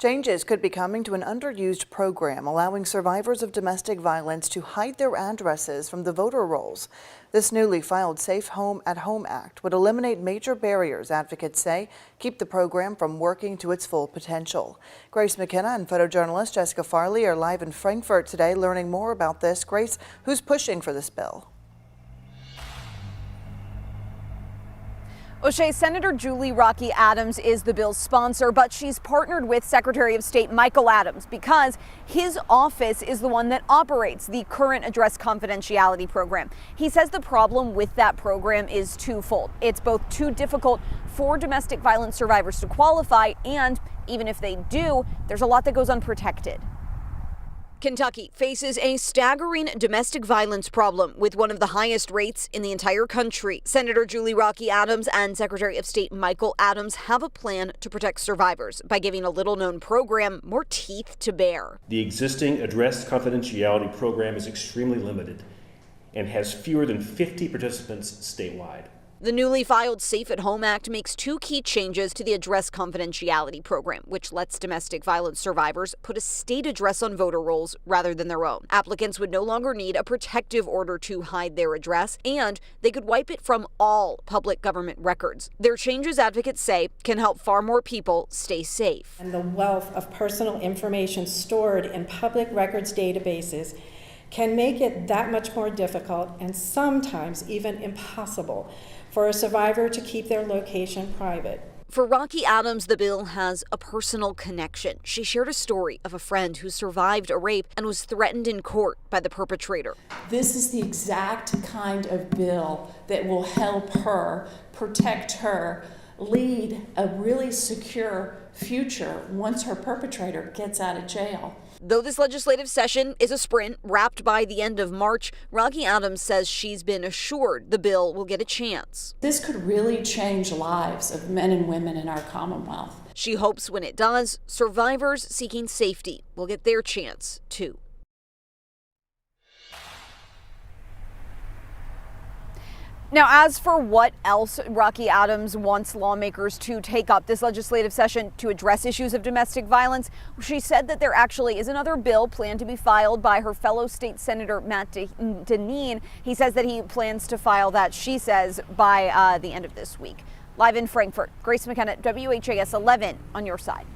Changes could be coming to an underused program allowing survivors of domestic violence to hide their addresses from the voter rolls. This newly filed Safe Home at Home Act would eliminate major barriers, advocates say, keep the program from working to its full potential. Grace McKenna and photojournalist Jessica Farley are live in Frankfurt today learning more about this. Grace, who's pushing for this bill? O'Shea, Senator Julie Rocky Adams is the bill's sponsor, but she's partnered with Secretary of State Michael Adams because his office is the one that operates the current address confidentiality program. He says the problem with that program is twofold. It's both too difficult for domestic violence survivors to qualify, and even if they do, there's a lot that goes unprotected. Kentucky faces a staggering domestic violence problem with one of the highest rates in the entire country. Senator Julie Rocky Adams and Secretary of State Michael Adams have a plan to protect survivors by giving a little-known program more teeth to bear. The existing address confidentiality program is extremely limited and has fewer than 50 participants statewide. The newly filed Safe at Home Act makes two key changes to the address confidentiality program, which lets domestic violence survivors put a state address on voter rolls rather than their own. Applicants would no longer need a protective order to hide their address, and they could wipe it from all public government records. Their changes, advocates say, can help far more people stay safe. And the wealth of personal information stored in public records databases can make it that much more difficult and sometimes even impossible for a survivor to keep their location private. For Rocky Adams, the bill has a personal connection. She shared a story of a friend who survived a rape and was threatened in court by the perpetrator. This is the exact kind of bill that will help her, protect her, lead a really secure future once her perpetrator gets out of jail. Though this legislative session is a sprint wrapped by the end of March, Rocky Adams says she's been assured the bill will get a chance. This could really change lives of men and women in our Commonwealth. She hopes when it does, survivors seeking safety will get their chance too. Now, as for what else Rocky Adams wants lawmakers to take up this legislative session to address issues of domestic violence, she said that there actually is another bill planned to be filed by her fellow state senator Matt Deneen. He says that he plans to file that, she says, by the end of this week. Live in Frankfurt, Grace McKenna, WHAS 11 on your side.